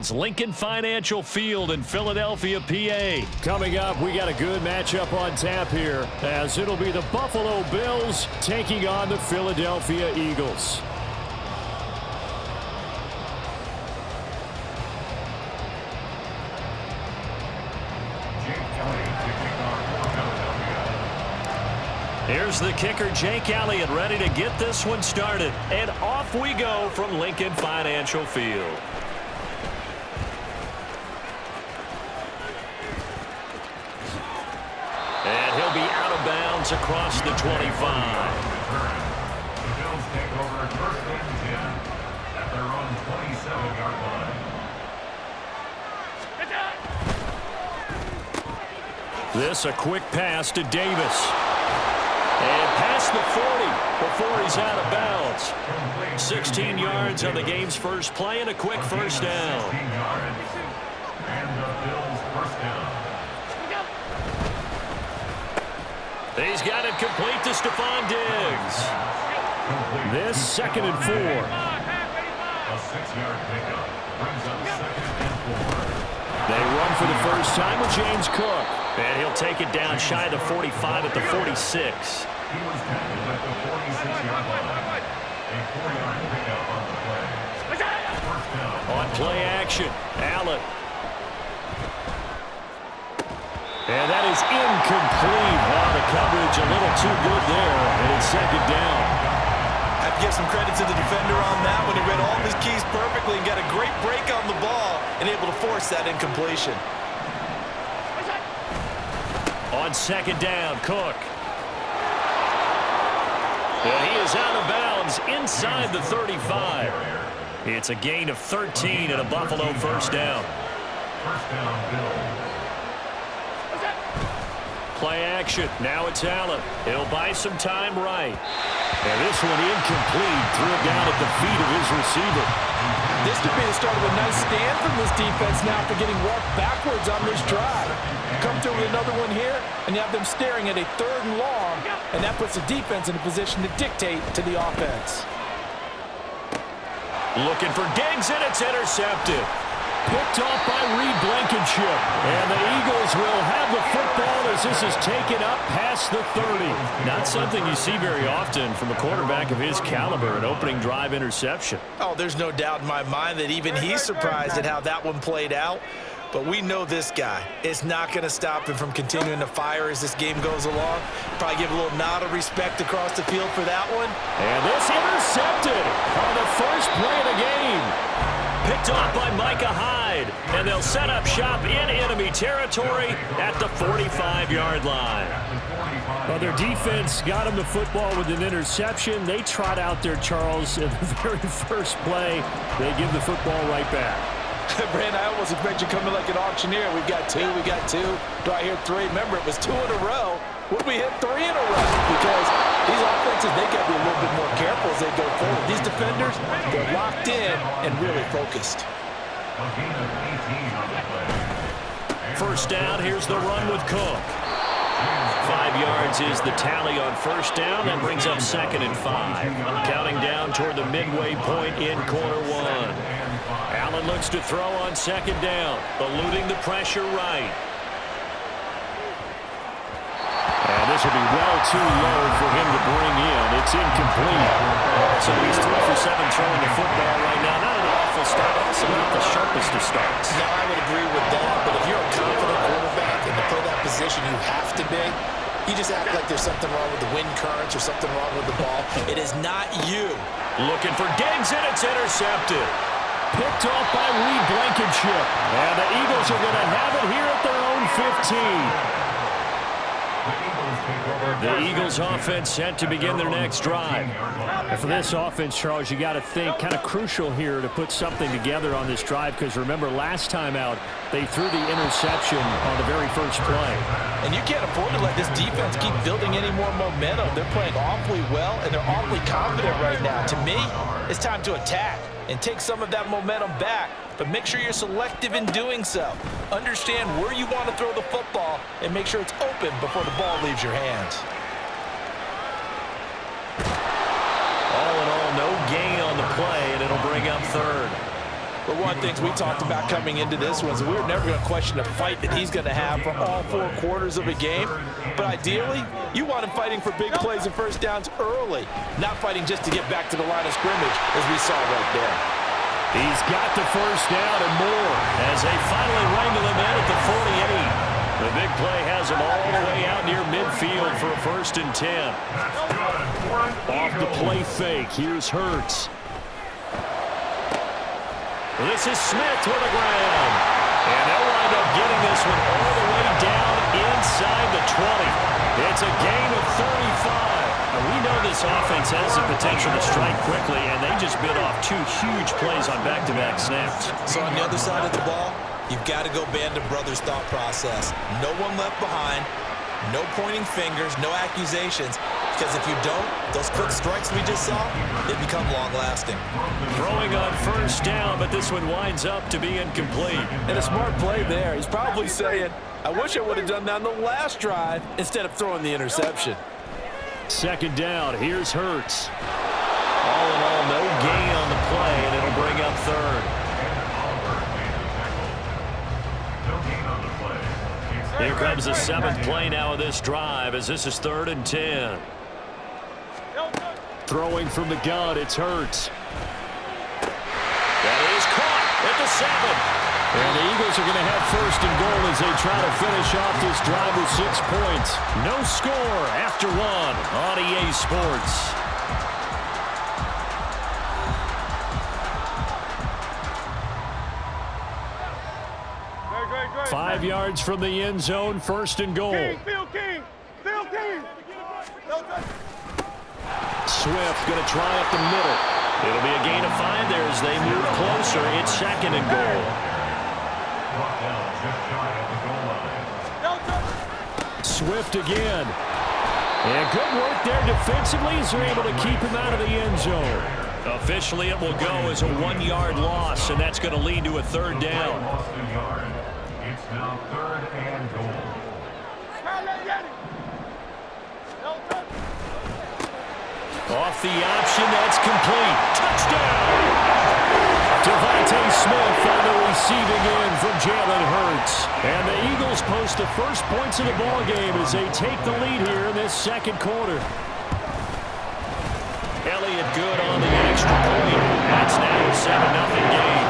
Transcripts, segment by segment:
It's Lincoln Financial Field in Philadelphia, PA. Coming up, we got a good matchup on tap here, as it'll be the Buffalo Bills taking on the Philadelphia Eagles. Here's the kicker, Jake Elliott, ready to get this one started. And off we go from Lincoln Financial Field. And he'll be out of bounds across the 25. The Bills take over first and 10 at their own 27-yard line. This a quick pass to Davis. And past the 40 before he's out of bounds. 16 yards on the game's first play and a quick first down. And the Bills first down. He's got it complete to Stephon Diggs. This 2nd and 4. A 6-yard pickup brings up 2nd and 4. They run for the first time with James Cook. And he'll take it down shy of the 45 at the 46. He was tackled at the 46-yard line. A 4-yard pickup on the play. First down. On play action, Allen. And that is incomplete. Oh, the coverage a little too good there. And it's 2nd down. I have to give some credit to the defender on that when he read all of his keys perfectly and got a great break on the ball and able to force that incompletion. On 2nd down, Cook. And he is out of bounds inside the 35. It's a gain of 13 and a Buffalo first down. First down, Bills. Play action. Now it's Allen. He'll buy some time right. And this one incomplete. Threw it down at the feet of his receiver. This could be the start of a nice stand from this defense now after getting walked backwards on this drive. Come through with another one here, and you have them staring at a 3rd and long, and that puts the defense in a position to dictate to the offense. Looking for Diggs, and it's intercepted. Picked off by Reed Blankenship. And the Eagles will have the football as this is taken up past the 30. Not something you see very often from a quarterback of his caliber, an opening drive interception. Oh, there's no doubt in my mind that even he's surprised at how that one played out. But we know this guy. It's not going to stop him from continuing to fire as this game goes along. Probably give a little nod of respect across the field for that one. And this intercepted on the first play of the game. Picked off by Micah Hyde. And they'll set up shop in enemy territory at the 45-yard line. Well, their defense got him the football with an interception. They trot out there, Charles, in the very first play. They give the football right back. Brand, I almost expect you coming like an auctioneer. We've got two. Do I hear 3? Remember, it was 2 in a row. Would we hit 3 in a row? Because these offenses, they got to be a little bit more careful as they go forward. These defenders, they're locked in and really focused. First down, here's the run with Cook. 5 yards is the tally on first down. That brings up 2nd and 5. Counting down toward the midway point in quarter 1. Allen looks to throw on 2nd down, eluding the pressure right. And this will be well too low for him to bring in. It's incomplete. So he's 3 for 7 throwing the football right now. Not an awful start, also not the sharpest of starts. No, I would agree with that. But if you're a confident quarterback and to play that position you have to be, you just act like there's something wrong with the wind currents or something wrong with the ball. It is not you. Looking for Diggs, and it's intercepted. Picked off by Reed Blankenship. And the Eagles are going to have it here at their own 15. The Eagles offense set to begin their next drive. And for this offense, Charles, you got to think kind of crucial here to put something together on this drive, because remember last time out they threw the interception on the very first play. And you can't afford to let this defense keep building any more momentum. They're playing awfully well, and they're awfully confident right now. To me, it's time to attack and take some of that momentum back. But make sure you're selective in doing so. Understand where you want to throw the football and make sure it's open before the ball leaves your hands. All in all, no gain on the play, and it'll bring up 3rd. But one of the things we talked about coming into this was we were never going to question the fight that he's going to have for all 4 quarters of a game. But ideally, you want him fighting for big plays and first downs early, not fighting just to get back to the line of scrimmage, as we saw right there. He's got the first down and more as they finally wrangle him in at the 48. The big play has him all the way out near midfield for a 1st and 10. Off the play fake, here's Hurts. This is Smith with the ground. And they'll wind up getting this one all the way down inside the 20. It's a gain of 35. Now, we know this offense has the potential to strike quickly, and they just bit off 2 huge plays on back-to-back snaps. So on the other side of the ball, you've got to go band of brothers thought process. No one left behind, no pointing fingers, no accusations. Because if you don't, those quick strikes we just saw, they become long-lasting. Throwing on first down, but this one winds up to be incomplete. And a smart play there. He's probably saying, I wish I would have done that on the last drive instead of throwing the interception. 2nd down, here's Hurts. All in all, no gain on the play, and it'll bring up 3rd. Here comes the 7th play now of this drive as this is 3rd and 10. Throwing from the gun, it's Hurts. That is caught at the 7. And the Eagles are going to have 1st and goal as they try to finish off this drive with 6 points. No score after 1 on EA Sports. Great. 5 yards from the end zone, 1st and goal. King. Swift going to try up the middle. It'll be a gain of 5 there as they move closer. It's 2nd and goal. Swift again. And good work there defensively as they're able to keep him out of the end zone. Officially, it will go as a 1-yard loss, and that's going to lead to a 3rd down. It's now 3rd and goal. Off the option, that's complete. Touchdown! Devontae Smith on the receiving end from Jalen Hurts. And the Eagles post the first points of the ballgame as they take the lead here in this 2nd quarter. Elliott good on the extra point. That's now a 7-0 game.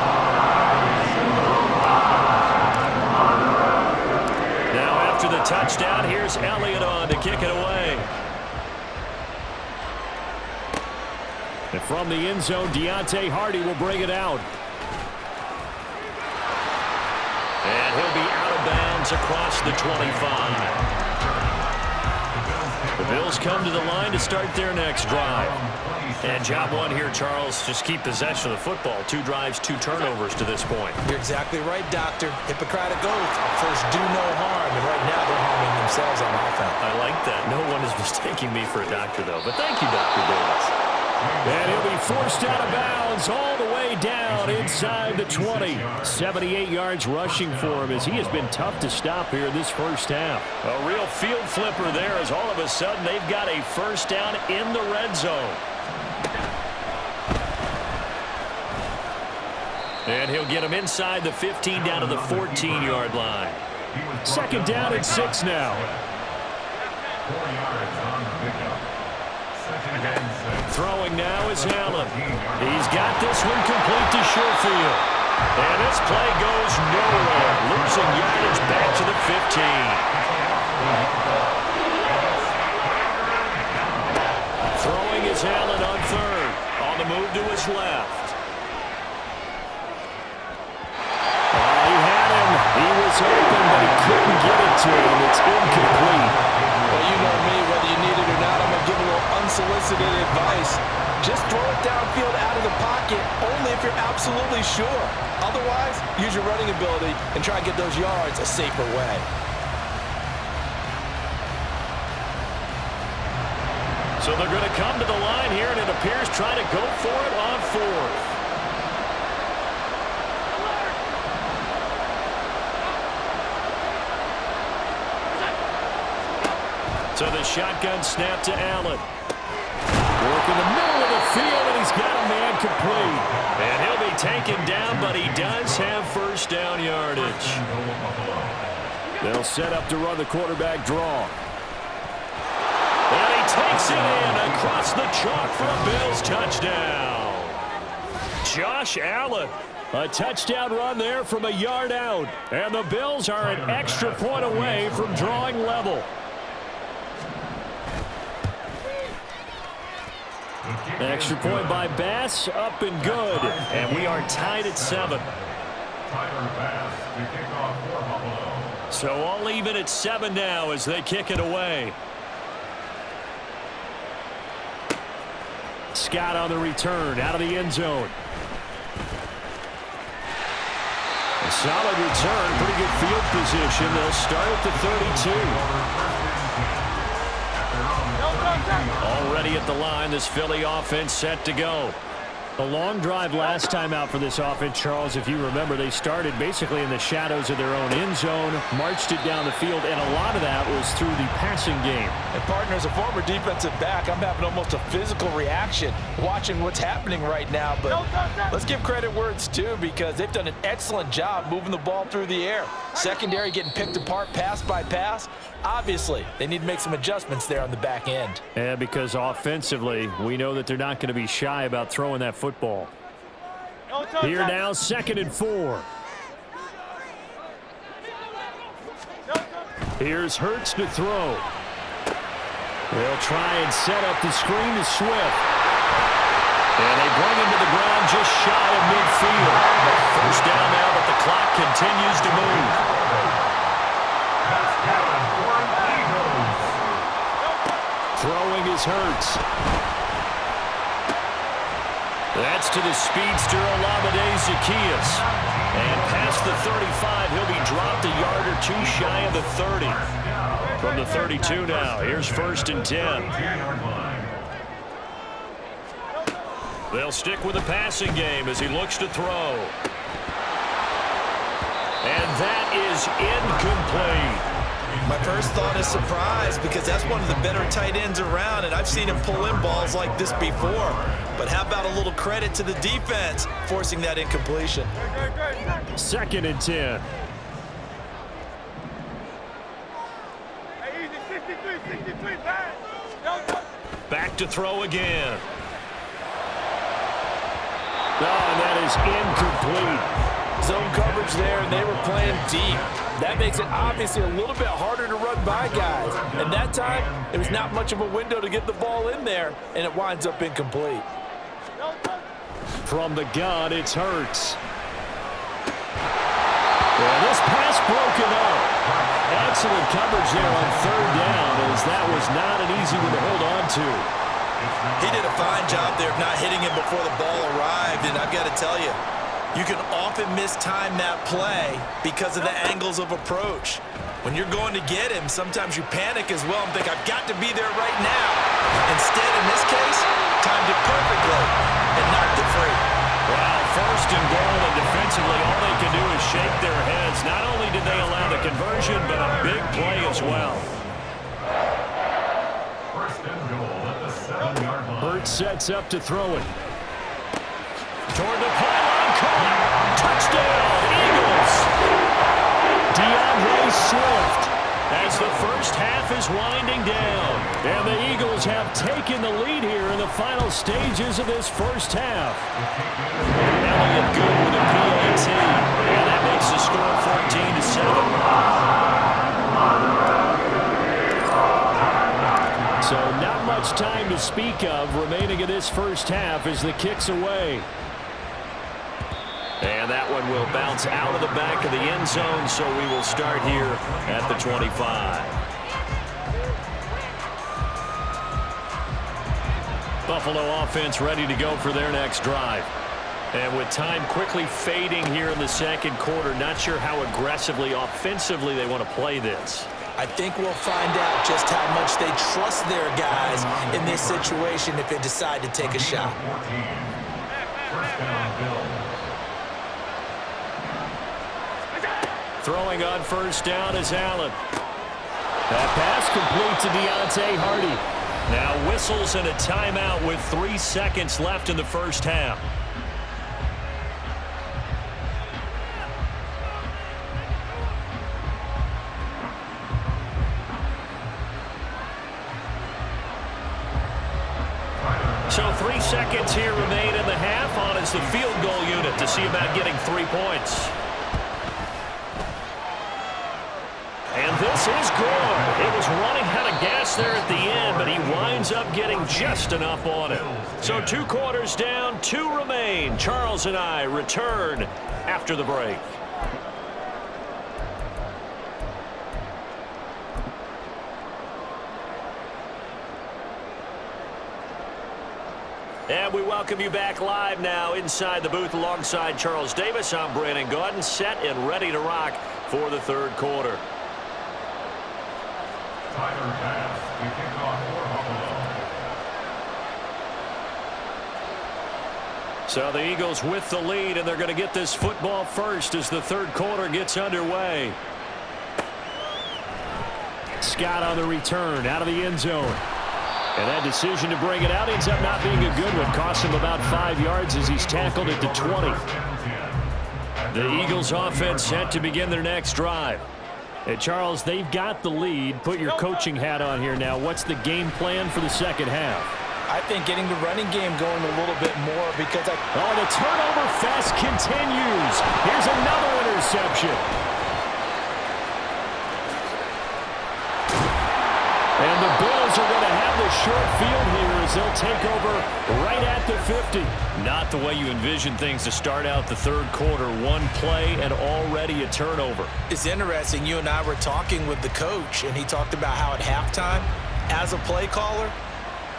Now after the touchdown, here's Elliott on to kick it away. And from the end zone, Deontay Hardy will bring it out. And he'll be out of bounds across the 25. The Bills come to the line to start their next drive. And job 1 here, Charles, just keep possession of the football. 2 drives, 2 turnovers to this point. You're exactly right, Doctor. Hippocratic oath. First, do no harm. And right now, they're harming themselves on offense. I like that. No one is mistaking me for a doctor, though. But thank you, Dr. Davis. And he'll be forced out of bounds all the way down inside the 20. 78 yards rushing for him as he has been tough to stop here in this first half. A real field flipper there as all of a sudden they've got a first down in the red zone. And he'll get him inside the 15 down to the 14-yard line. 2nd down and 6 now. 4 yards on the pickup. 2nd and 6. Throwing now is Allen. He's got this one complete to Sherfield. And this play goes nowhere. Losing yardage back to the 15. Throwing is Allen on 3rd. On the move to his left. He had him. He was open, but he couldn't get it to him. It's incomplete. Well, you know me, whether you need it or not, I'm going to give a little unsolicited advice. Just throw it downfield out of the pocket, only if you're absolutely sure. Otherwise, use your running ability and try to get those yards a safer way. So they're going to come to the line here, and it appears trying to go for it on 4th. So the shotgun snap to Allen. Work in the middle of the field, and he's got a man complete. And he'll be taken down, but he does have first down yardage. They'll set up to run the quarterback draw. And he takes it in across the chalk for a Bills touchdown. Josh Allen. A touchdown run there from a yard out. And the Bills are an extra point away from drawing level. Extra point by Bass, up and good. And we are tied at 7. So all even at 7 now as they kick it away. Scott on the return, out of the end zone. A solid return, pretty good field position. They'll start at the 32. Already at the line, this Philly offense set to go. A long drive last time out for this offense, Charles. If you remember, they started basically in the shadows of their own end zone, marched it down the field, and a lot of that was through the passing game. And, partner, as a former defensive back, I'm having almost a physical reaction watching what's happening right now. But let's give credit where it's due, because they've done an excellent job moving the ball through the air. Secondary getting picked apart pass by pass. Obviously, they need to make some adjustments there on the back end. Yeah, because offensively, we know that they're not going to be shy about throwing that football. Here now, 2nd and 4. Here's Hurts to throw. They'll try and set up the screen to Swift. And they bring him to the ground just shy of midfield. First down now, but the clock continues to move. Throwing is Hurts. That's to the speedster Olamide Zaccheaus. And past the 35, he'll be dropped a yard or two shy of the 30. From the 32 now, here's 1st and 10. They'll stick with the passing game as he looks to throw. And that is incomplete. My first thought is surprise, because that's one of the better tight ends around, and I've seen him pull in balls like this before. But how about a little credit to the defense forcing that incompletion? 2nd and 10. Back to throw again. Oh, and that is incomplete. Zone coverage there, and they were playing deep. That makes it obviously a little bit harder to run by guys. And that time, there was not much of a window to get the ball in there, and it winds up incomplete. From the gun, it's Hurts. Yeah, this pass broken up. Excellent coverage there on 3rd down, as that was not an easy one to hold on to. He did a fine job there of not hitting him before the ball arrived, and I've got to tell you, you can often mistime that play because of the angles of approach. When you're going to get him, sometimes you panic as well and think, I've got to be there right now. Instead, in this case, timed it perfectly and knocked it free. Well, 1st and goal, and defensively, all they can do is shake their heads. Not only did they allow the conversion, but a big play as well. 1st and goal at the 7-yard line. Hurts sets up to throw it. Toward the pylon, caught. Touchdown, Eagles. DeAndre Swift as the first half is winding down. And the Eagles have taken the lead here in the final stages of this first half. Elliott good with a PAT. And that makes the score 14-7. So not much time to speak of remaining in this first half as the kick's away. And that one will bounce out of the back of the end zone, so we will start here at the 25. Buffalo offense ready to go for their next drive. And with time quickly fading here in the 2nd quarter, not sure how aggressively, offensively they want to play this. I think we'll find out just how much they trust their guys in this situation if they decide to take a shot. 1st down, Bills. Throwing on 1st down is Allen. That pass complete to Deontay Hardy. Now whistles and a timeout with 3 seconds left in the first half. seconds here remain in the half. On is the field goal unit to see about getting 3 points. And this is good. It was running out of gas there at the end, but he winds up getting just enough on it. So 2 quarters down, 2 remain. Charles and I return after the break. And we welcome you back live now inside the booth alongside Charles Davis. I'm Brandon Gaudin, set and ready to rock for the 3rd quarter. Tyler Bass to kick off for Buffalo. So the Eagles with the lead, and they're going to get this football first as the 3rd quarter gets underway. Scott on the return out of the end zone. And that decision to bring it out ends up not being a good one. Cost him about 5 yards as he's tackled at the 20. The Eagles offense set to begin their next drive. And Charles, they've got the lead. Put your coaching hat on here now. What's the game plan for the second half? I think getting the running game going a little bit more because the turnover fest continues. Here's another interception. And the Bills are going to have the short field here as they'll take over right at the 50. Not the way you envision things to start out the 3rd quarter. 1 play and already a turnover. It's interesting. You and I were talking with the coach, and he talked about how at halftime, as a play caller,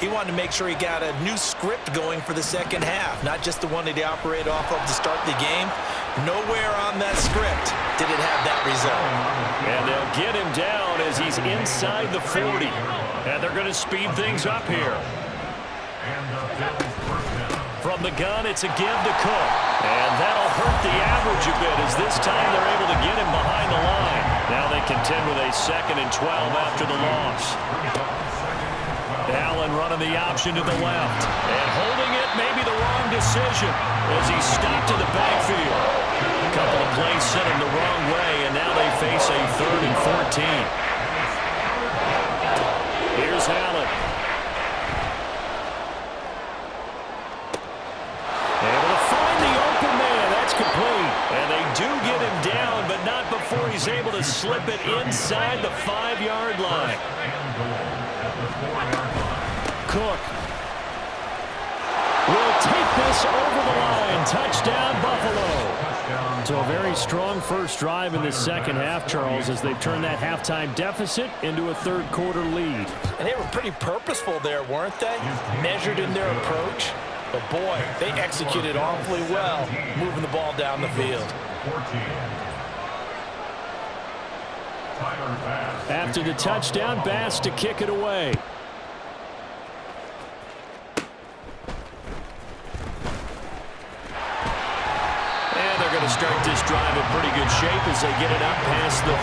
he wanted to make sure he got a new script going for the second half, not just the one that he operated off of to start the game. Nowhere on that script did it have that result. And they'll get him down as he's inside the 40. And they're going to speed things up here. From the gun, it's a give to Cook. And that'll hurt the average a bit as this time they're able to get him behind the line. Now they contend with a 2nd and 12 after the loss. Allen running the option to the left. And holding it may be the wrong decision as he stopped to the backfield. A couple of plays sent him the wrong way, and now they face a 3rd and 14. Here's Allen. Able to find the open man. That's complete. And they do get him down, but not before he's able to slip it inside the 5-yard line. Cook will take this over the line. Touchdown, Buffalo. So a very strong first drive in the second half, Charles, as they've turned that halftime deficit into a 3rd quarter lead. And they were pretty purposeful there, weren't they? Measured in their approach. But, boy, they executed awfully well, moving the ball down the field. After the touchdown, Bass to kick it away. To start this drive in pretty good shape as they get it up past the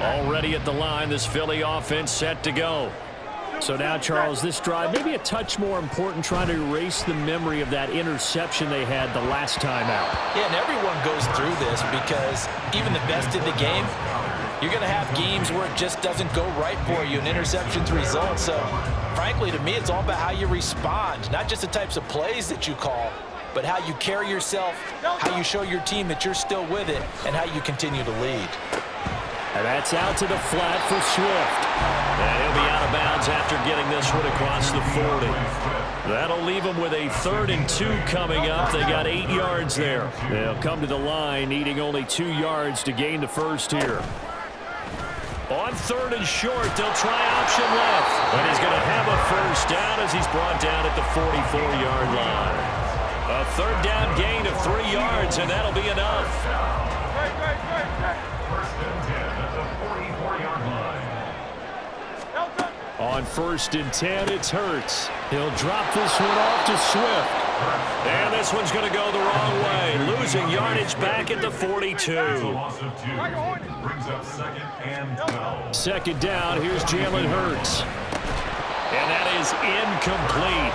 30. Already at the line, this Philly offense set to go. So now, Charles, this drive maybe a touch more important, trying to erase the memory of that interception they had the last time out. Yeah, and everyone goes through this because even the best in the game, you're going to have games where it just doesn't go right for you, and interceptions result. So, frankly, to me, it's all about how you respond, not just the types of plays that you call, but how you carry yourself, how you show your team that you're still with it, and how you continue to lead. And that's out to the flat for Swift. And he'll be out of bounds after getting this one across the 40. That'll leave them with a 3rd and 2 coming up. They got 8 yards there. They'll come to the line needing only 2 yards to gain the first here. On 3rd and short, they'll try option left. But he's going to have a first down as he's brought down at the 44-yard line. A 3rd down gain of 3 yards, and that'll be enough. First and 10 at the 44-yard line. On 1st and 10, it's Hurts. He'll drop this one off to Swift. And this one's going to go the wrong way. Losing yardage back at the 42. Loss of 2. Brings up 2nd and 12. 2nd down, here's Jalen Hurts. And that is incomplete.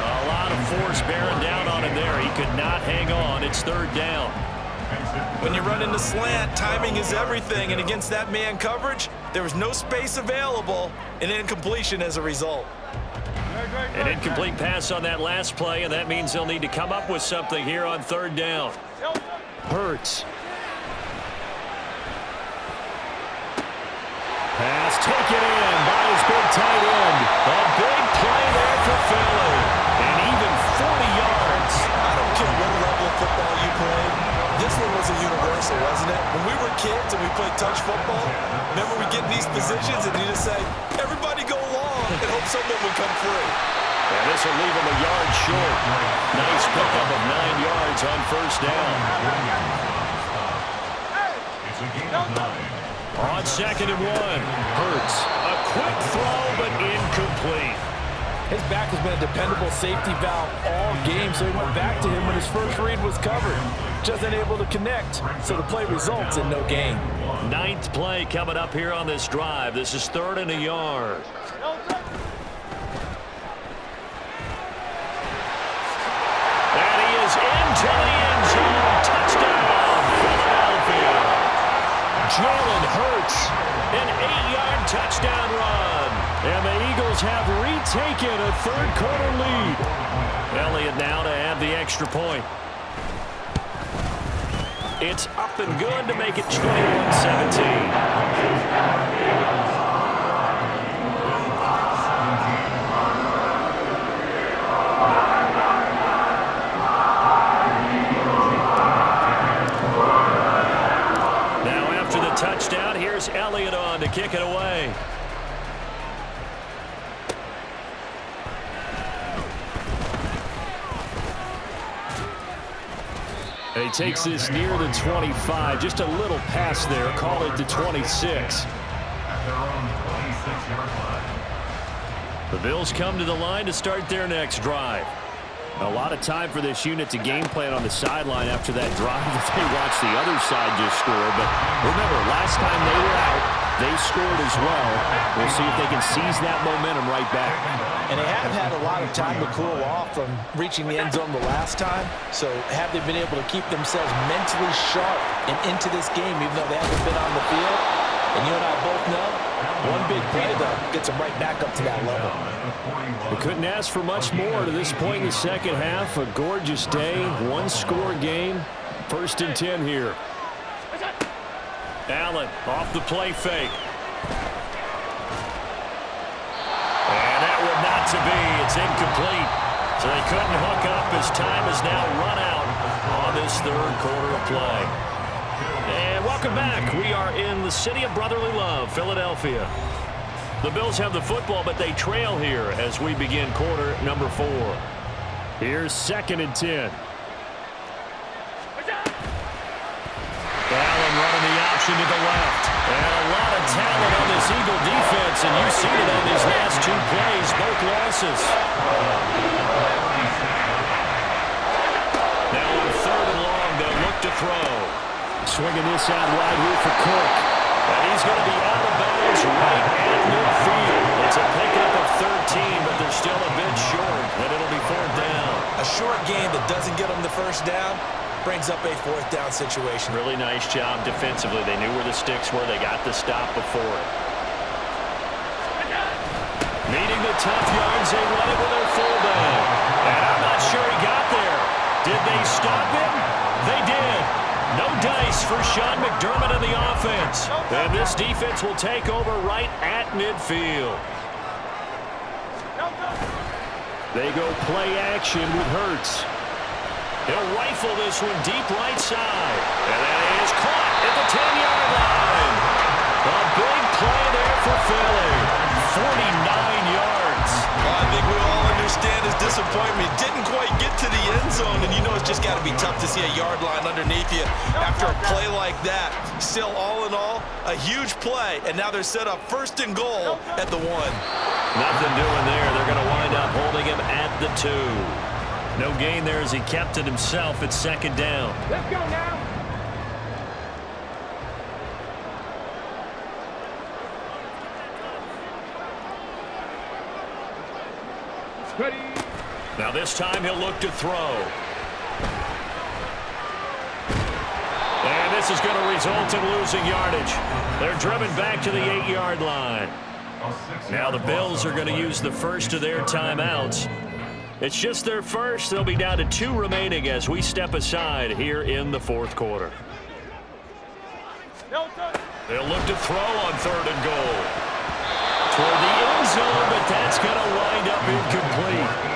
A lot of force bearing down on him there. He could not hang on. It's 3rd down. When you run in the slant, timing is everything, and against that man coverage, there was no space available, and incompletion as a result. An incomplete pass on that last play, and that means they'll need to come up with something here on third down. Hurts. Pass taken in by his big tight end. A big play there for Philly. And even 40 yards. I don't care what level of football you played. This one was a universal, wasn't it? When we were kids and we played touch football, remember we get in these positions and you just say, everybody go long and hope someone would come free. And this will leave him a yard short. Nice pickup of 9 yards on first down. It's a gain of 9. On 2nd and 1, Hurts. A quick throw, but incomplete. His back has been a dependable safety valve all game, so he went back to him when his first read was covered. Just unable to connect, so the play results in no gain. 9th play coming up here on this drive. This is 3rd and a yard. And he is into the end zone. Touchdown, Philadelphia. Jalen Hurts, an 8-yard touchdown run. And the Eagles have retaken a third-quarter lead. Elliott now to add the extra point. It's up and good to make it 21-17. Touchdown. Here's Elliott on to kick it away. And he takes this near the 25. Just a little pass there. Call it the 26. At their own 26-yard line. The Bills come to the line to start their next drive. A lot of time for this unit to game plan on the sideline after that drive that they watched the other side just score. But remember, last time they were out, they scored as well. We'll see if they can seize that momentum right back. And they have had a lot of time to cool off from reaching the end zone the last time. So have they been able to keep themselves mentally sharp and into this game, even though they haven't been on the field? And you and I both know, one big play, though, gets them right back up to that level. We couldn't ask for much more to this point in the second half. A gorgeous day, one-score game. 1st and 10 here. Allen off the play fake. And that one not to be. It's incomplete. So they couldn't hook up as time is now run out on this third quarter of play. And welcome back. We are in the city of brotherly love, Philadelphia. The Bills have the football, but they trail here as we begin quarter number 4. Here's 2nd and 10. Allen running the option to the left. And a lot of talent on this Eagle defense, and you've seen it on these last 2 plays, both losses. Now on 3rd and long, they'll look to throw. Swinging this out wide here for Cook. And he's going to be out of bounds right at midfield. It's a pickup of 13, but they're still a bit short, and it'll be 4th down. A short game that doesn't get them the first down brings up a 4th down situation. Really nice job defensively. They knew where the sticks were. They got the stop before it. Needing the tough yards, they run it with their fullback. And I'm not sure he got there. Did they stop him? They did. No dice for Sean McDermott and the offense. And this defense will take over right at midfield. They go play action with Hurts. He'll rifle this one deep right side. And that is caught at the 10-yard line. A big play there for Philly. 49 yards. Well, I think we all understand his disappointment. Didn't quite get to the end zone, and you know it's just got to be tough to see a yard line underneath you after a play like that. Still, all in all, a huge play, and now they're set up 1st and goal at the 1. Nothing doing there. They're going to wind up holding him at the 2. No gain there as he kept it himself at 2nd down. Let's go now. Ready. Now this time he'll look to throw. this is going to result in losing yardage. They're driven back to the 8-yard line. Now the Bills are going to use the first of their timeouts. It's just their first. They'll be down to 2 remaining as we step aside here in the fourth quarter. They'll look to throw on 3rd and goal. Toward the end zone, but that's going to wind up incomplete.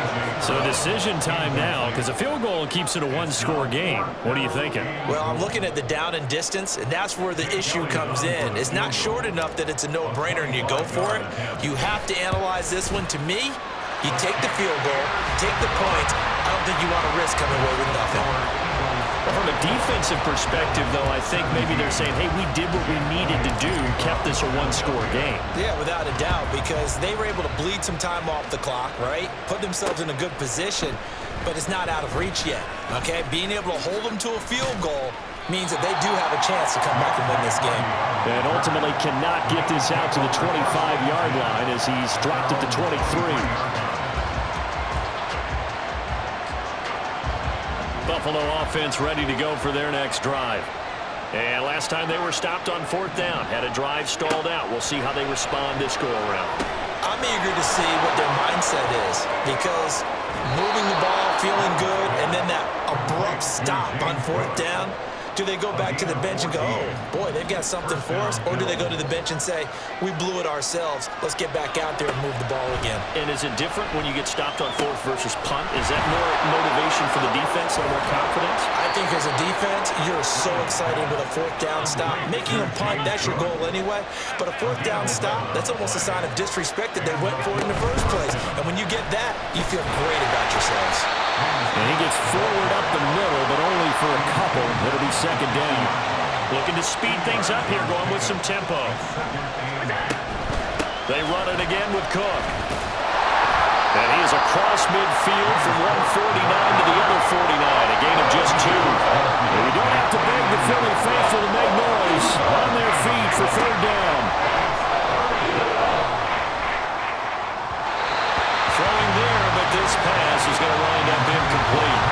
So decision time now, because a field goal keeps it a 1-score game. What are you thinking? Well, I'm looking at the down and distance, and that's where the issue comes in. It's not short enough that it's a no-brainer and you go for it. You have to analyze this one. To me, you take the field goal, you take the points. I don't think you want to risk coming away with nothing. Well, from a defensive perspective, though, I think maybe they're saying, hey, we did what we needed to do, kept this a 1-score game. Yeah, without a doubt, because they were able to bleed some time off the clock, right? Put themselves in a good position, but it's not out of reach yet, okay? Being able to hold them to a field goal means that they do have a chance to come back and win this game. And ultimately cannot get this out to the 25-yard line as he's dropped at the 23. Buffalo offense ready to go for their next drive. And last time they were stopped on 4th down, had a drive stalled out. We'll see how they respond this go-around. I'm eager to see what their mindset is, because moving the ball, feeling good, and then that abrupt stop on 4th down, do they go back to the bench and go, oh, boy, they've got something for us? Or do they go to the bench and say, we blew it ourselves, let's get back out there and move the ball again? And is it different when you get stopped on 4th versus punt? Is that more motivation for the defense, a little more confidence? I think as a defense, you're so excited with a 4th down stop. Making a punt, that's your goal anyway. But a 4th down stop, that's almost a sign of disrespect that they went for it in the first place. And when you get that, you feel great about yourselves. And he gets forward up the middle, but only for a couple. It'll be 2nd down. Looking to speed things up here, going with some tempo. They run it again with Cook. And he is across midfield from 149 to the other 49, a gain of just 2. And you don't have to beg the Philly faithful to make noise. On their feet for 3rd down. Throwing there, but this pass is going to wind up incomplete.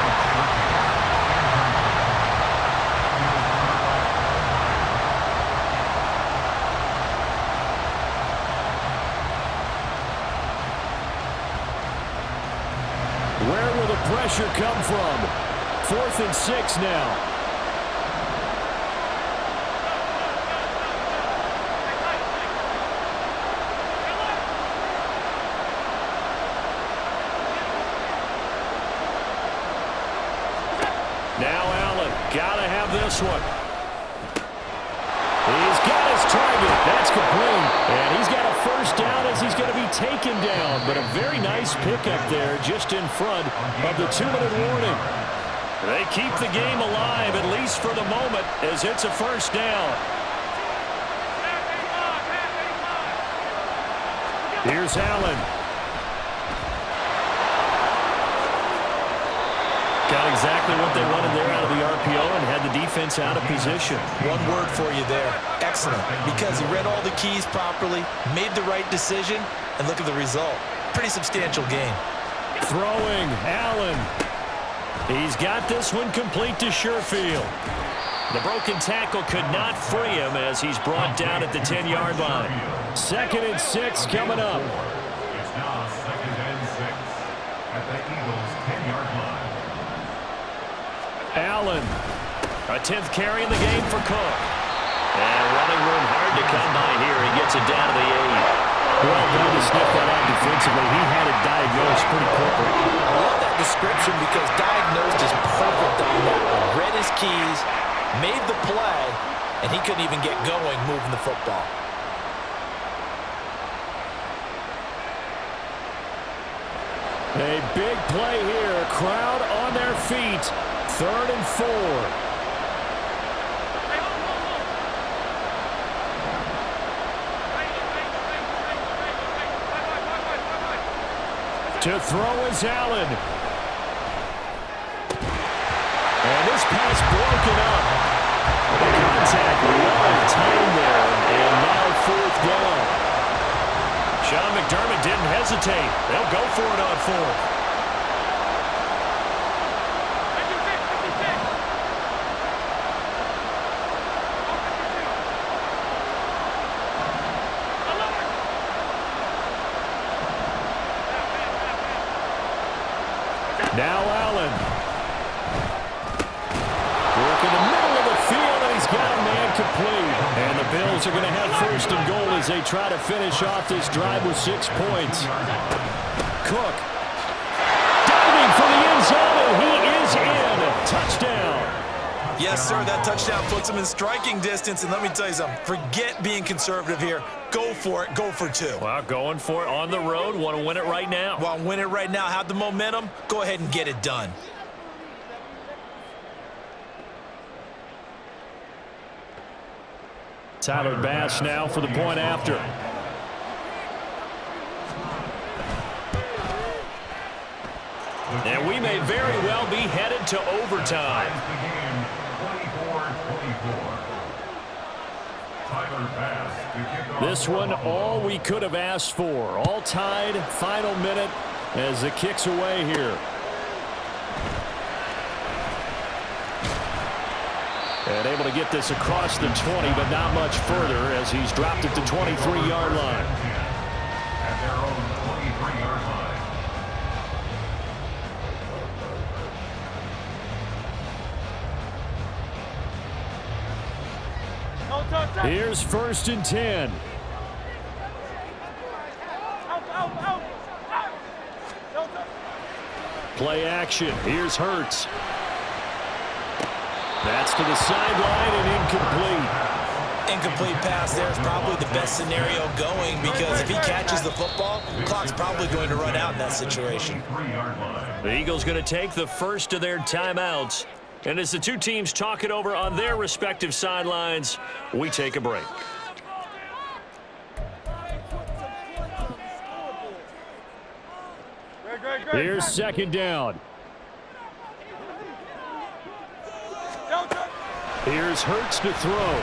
Where will the pressure come from? 4th and 6 now. Now Allen, got to have this one. He's got his target. That's complete. And he's got a 1st down as he's going to be taken down. But a very nice pickup there just in front of the 2-minute warning. They keep the game alive, at least for the moment, as it's a 1st down. Here's Allen. Got exactly what they wanted there out of the RPO and had the defense out of position. One word for you there, excellent, because he read all the keys properly, made the right decision, and look at the result. Pretty substantial gain. Throwing, Allen. He's got this one complete to Sherfield. The broken tackle could not free him as he's brought down at the 10-yard line. 2nd and 6 coming up. It's now 2nd and 6 at the Eagles' 10-yard line. Allen, a 10th carry in the game for Cook. And running room hard to come by here. He gets it down to the 8. Well done to sniff that out defensively. He had it diagnosed pretty quickly. I love that description because diagnosed is perfect on that one. Read his keys, made the play, and he couldn't even get going moving the football. A big play here. Crowd on their feet. 3rd and 4. To throw is Allen. And this pass broken up. The contact well timed there. And now 4th down. Sean McDermott didn't hesitate. They'll go for it on 4th. Now Allen. Work in the middle of the field, and he's got a man complete. And the Bills are going to have first and goal as they try to finish off this drive with 6 points. Cook. Diving for the end zone, and he is in. Touchdown. Yes, sir, that touchdown puts him in striking distance. And let me tell you something, forget being conservative here. Go for it. Go for 2. Well, going for it on the road. Want to win it right now. Want to win it right now, have the momentum, go ahead and get it done. Tyler Bass now for the point after. And we may very well be headed to overtime. This one, all we could have asked for. All tied, final minute as the kick's away here. And able to get this across the 20, but not much further as he's dropped it to 23-yard line. At their own 23-yard line. Here's 1st and 10. Play action. Here's Hurts. That's to the sideline and incomplete. Incomplete pass there is probably the best scenario going because if he catches the football, the clock's probably going to run out in that situation. The Eagles going to take the first of their timeouts. And as the two teams talk it over on their respective sidelines, we take a break. Here's 2nd down. Here's Hurts to throw.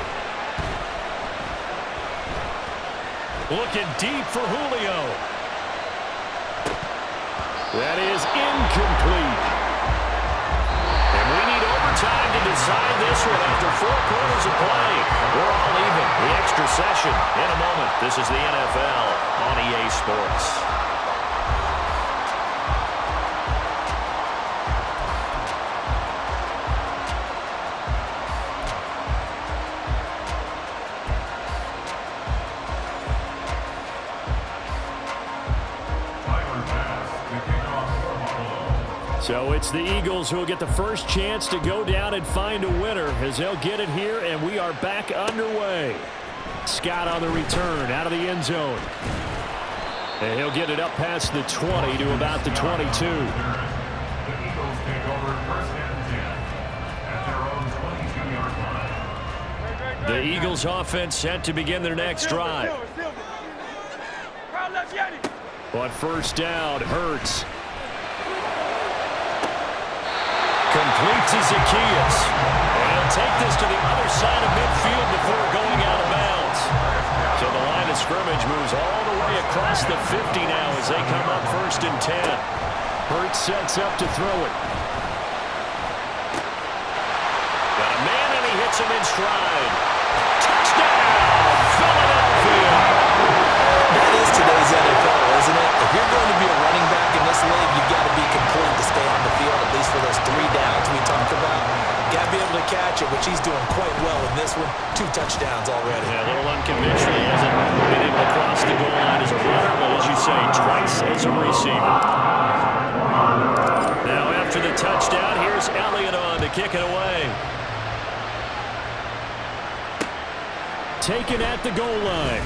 Looking deep for Julio. That is incomplete. And we need overtime to decide this one after 4 quarters of play. We're all even. The extra session in a moment. This is the NFL on EA Sports. So it's the Eagles who will get the first chance to go down and find a winner as they'll get it here, and we are back underway. Scott on the return out of the end zone. And he'll get it up past the 20 to about the 22. The Eagles take over 1st and 10 at their own 22-yard line. The Eagles offense set to begin their next drive. On 1st down, Hurts. Complete to Zacchaeus. And he'll take this to the other side of midfield before going out of bounds. So the line of scrimmage moves all the way across the 50 now as they come up 1st and 10. Hurts sets up to throw it. Got a man and he hits him in stride. Touchdown, Philadelphia. That is today's NFL, isn't it? If you're going to be a running back in this league, you've got to be complete to stay on the field, at least for those 3 downs we talk about. Got to be able to catch it, which he's doing quite well in this one. 2 touchdowns already. Yeah, a little unconventional. He hasn't been able to cross the goal line as a runner, but as you say, twice as a receiver. Now after the touchdown, here's Elliott on to kick it away. Taken at the goal line.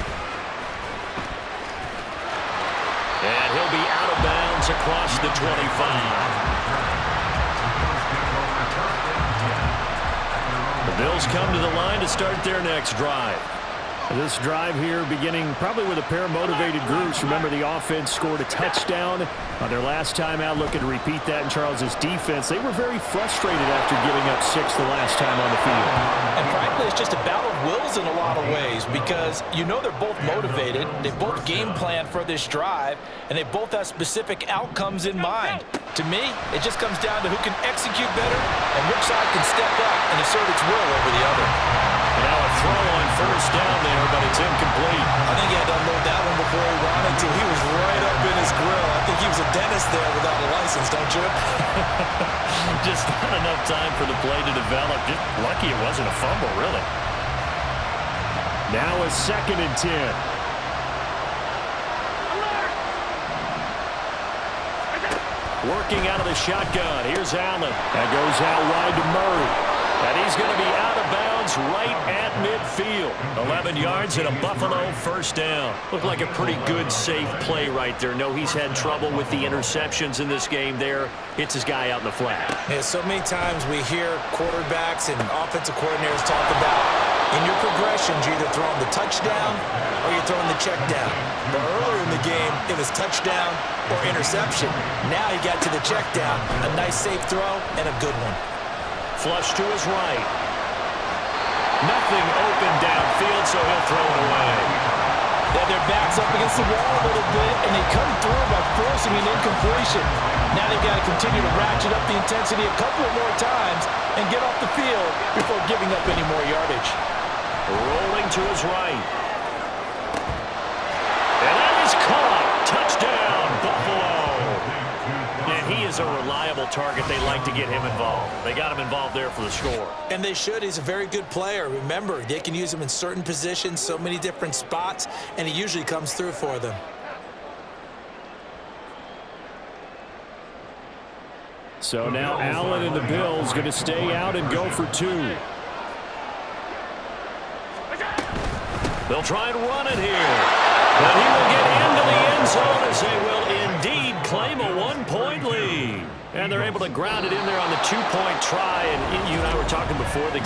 And he'll be out of bounds across the 25. The Bills come to the line to start their next drive. This drive here beginning probably with a pair of motivated groups. Remember, the offense scored a touchdown on their last time out. Looking to repeat that in Charles's defense. They were very frustrated after giving up 6 the last time on the field. And frankly, it's just a battle of wills in a lot of ways because you know they're both motivated. They both game plan for this drive, and they both have specific outcomes in mind. To me, it just comes down to who can execute better and which side can step up and assert its will over the other. Now a throw on first down there, but it's incomplete. I think he had to unload that one before he wanted to. He was right up in his grill. I think he was a dentist there without a license, don't you? Just not enough time for the play to develop. Just lucky it wasn't a fumble, really. Now a 2nd and 10. Working out of the shotgun. Here's Allen. That goes out wide to Murray. And he's going to be out of bounds right at midfield. 11 yards and a Buffalo first down. Looked like a pretty good, safe play right there. No, he's had trouble with the interceptions in this game there. Hits his guy out in the flat. Yeah, so many times we hear quarterbacks and offensive coordinators talk about in your progressions, you're either throwing the touchdown or you're throwing the check down. But earlier in the game, it was touchdown or interception. Now he got to the check down. A nice safe throw and a good one. Flush to his right. Nothing open downfield, so he'll throw it away. Yeah, their backs up against the wall a little bit, and they come through by forcing an incompletion. Now they've got to continue to ratchet up the intensity a couple of more times and get off the field before giving up any more yardage. Rolling to his right. And that is caught. Touchdown, Buffalo. And he is a reliable target. They like to get him involved. They got him involved there for the score. And they should. He's a very good player. Remember, they can use him in certain positions, so many different spots, and he usually comes through for them. So now Allen and the Bills going to stay out and go for 2. They'll try and run it here. But he will get into the end zone as they will indeed claim a 1-point lead. And they're able to ground it in there on the 2-point try. And you and I were talking before the game.